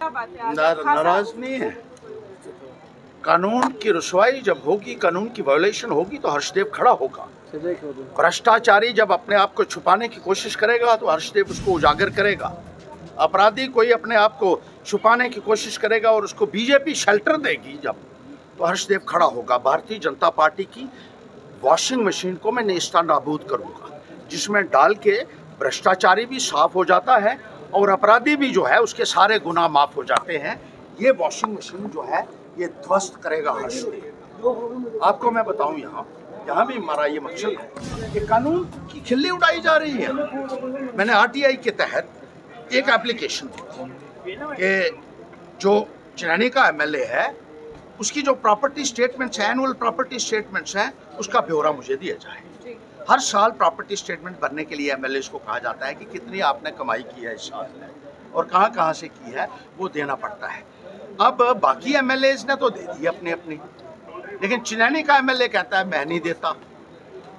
नाराज नहीं है। कानून की रुसवाई जब होगी, कानून की वायोलेशन होगी तो हर्षदेव खड़ा होगा। भ्रष्टाचारी जब अपने आप को छुपाने की कोशिश करेगा तो हर्षदेव उसको उजागर करेगा। अपराधी कोई अपने आप को छुपाने की कोशिश करेगा और उसको बीजेपी शेल्टर देगी जब, तो हर्षदेव खड़ा होगा। भारतीय जनता पार्टी की वॉशिंग मशीन को मैं नेस्ता नाबूद करूंगा, जिसमें डाल के भ्रष्टाचारी भी साफ हो जाता है और अपराधी भी जो है उसके सारे गुनाह माफ हो जाते हैं। ये वॉशिंग मशीन जो है ये ध्वस्त करेगा हर्षदेव। आपको मैं बताऊं, यहाँ भी हमारा ये मकसद है कि कानून की खिल्ली उड़ाई जा रही है। मैंने आरटीआई के तहत एक एप्लीकेशन दी थी कि जो चनैनी का एमएलए है उसकी जो प्रॉपर्टी स्टेटमेंट्स हैं, एनुअल प्रॉपर्टी स्टेटमेंट्स हैं, उसका ब्यौरा मुझे दिया जाए। हर साल प्रॉपर्टी स्टेटमेंट भरने के लिए एमएलए को कहा जाता है कि कितनी आपने कमाई की है इस साल में और कहाँ से की है, वो देना पड़ता है। अब बाकी एमएलएज ने तो दे दी अपनी अपनी, लेकिन चनैनी का एमएलए कहता है मैं नहीं देता,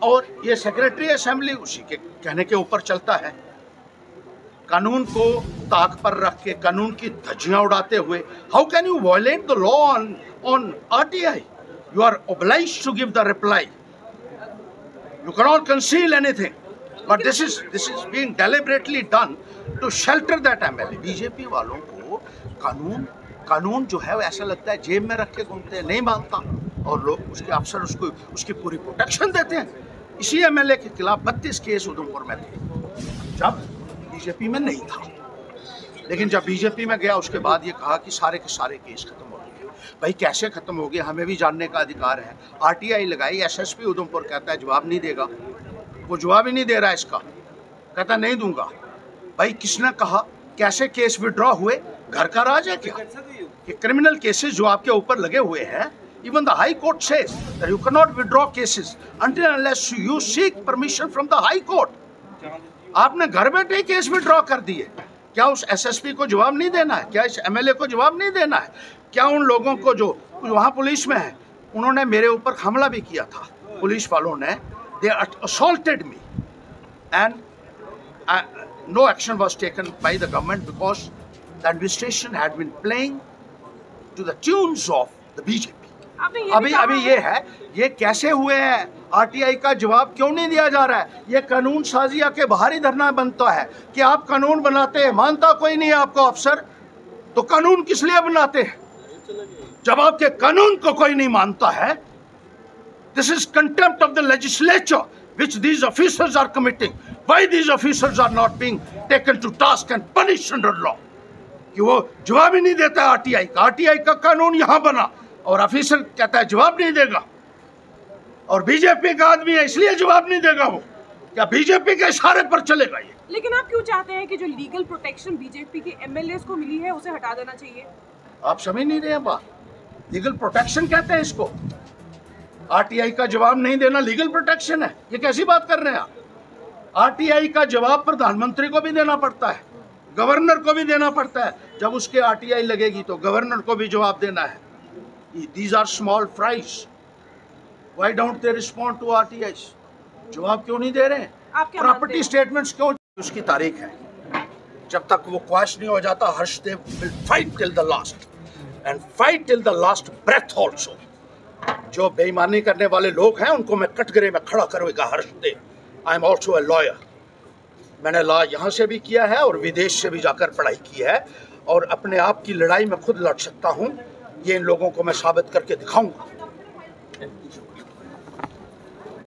और ये सेक्रेटरी असेंबली उसी के कहने के ऊपर चलता है। कानून को ताक पर रख के, कानून की धज्जियां उड़ाते हुए, how can you violate the law on RTI? You are obliged to give the reply. You cannot conceal anything, but this is being deliberately done to shelter that MLA. BJP वालों को कानून जो है ऐसा लगता है जेब में रख के घूमते हैं, नहीं मानता, और लोग उसके अफसर उसको उसकी पूरी प्रोटेक्शन देते हैं। इसी एमएलए के खिलाफ 32 केस उधमपुर में थे जब बीजेपी में नहीं था, लेकिन जब बीजेपी में गया उसके बाद ये कहा कि सारे के सारे केस खत्म हो गए। भाई कैसे खत्म हो गए, हमें भी जानने का अधिकार है। आरटीआई लगाई, एसएसपी उधमपुर कहता है जवाब नहीं देगा, वो जवाब ही नहीं दे रहा है इसका, कहता नहीं दूंगा। भाई किसने कहा, कैसे केस विड्रॉ हुए? घर का राज है क्या कि क्रिमिनल केसेस जो आपके ऊपर लगे हुए हैं, even the high court says that you cannot withdraw cases until unless you seek permission from the high court. आपने घर बैठे ही केस विड्रॉ कर दिए। क्या उस एसएसपी को जवाब नहीं देना है? क्या इस एमएलए को जवाब नहीं देना है? क्या उन लोगों को जो वहाँ पुलिस में है, उन्होंने मेरे ऊपर हमला भी किया था, पुलिस वालों ने, they assaulted me and no action was taken by the government because the administration had been playing to the tunes of the BJP. अभी ये है, ये कैसे हुए हैं? आरटीआई का जवाब क्यों नहीं दिया जा रहा है? ये कानून साजिया के बाहर ही धरना बनता है कि आप कानून बनाते हैं, मानता कोई नहीं है आपको अफसर, तो कानून किस लिए बनाते हैं जब आपके कानून को कोई नहीं मानता है? This is contempt of the legislature which these officers are committing. Why these officers are not being taken to task and punished under law? कि वो जवाब ही नहीं देता आरटीआई का। आरटीआई का कानून यहाँ बना और ऑफिसर कहता है जवाब नहीं देगा, और बीजेपी का आदमी है इसलिए जवाब नहीं देगा। वो क्या बीजेपी के इशारे पर चलेगा ये? लेकिन आप क्यों चाहते हैं कि जो लीगल प्रोटेक्शन बीजेपी के एमएलए को मिली है उसे हटा देना चाहिए? आप समझ नहीं रहे हैं बात। लीगल प्रोटेक्शन कहते हैं इसको। आरटीआई का जवाब नहीं देना लीगल प्रोटेक्शन है? ये कैसी बात कर रहे हैं आप? आरटीआई का जवाब प्रधानमंत्री को भी देना पड़ता है, गवर्नर को भी देना पड़ता है। जब उसके आरटीआई लगेगी तो गवर्नर को भी जवाब देना है। These are small fries. Why don't they respond to RTIs? जवाब क्यों नहीं दे रहे हैं? प्रॉपर्टी स्टेटमेंट्स क्यों? उसकी तारीख है, जब तक वो क्वाश नहीं हो जाता, Harshadeva will fight till the last and fight till the last breath also. जो बेईमानी करने वाले लोग हैं उनको मैं कटघरे में खड़ा करूँगा Harshadeva. I am also a lawyer. मैंने लॉ यहाँ से भी किया है और विदेश से भी जाकर पढ़ाई की है, और अपने आप की लड़ाई में खुद लड़ सकता हूँ। ये इन लोगों को मैं साबित करके दिखाऊंगा।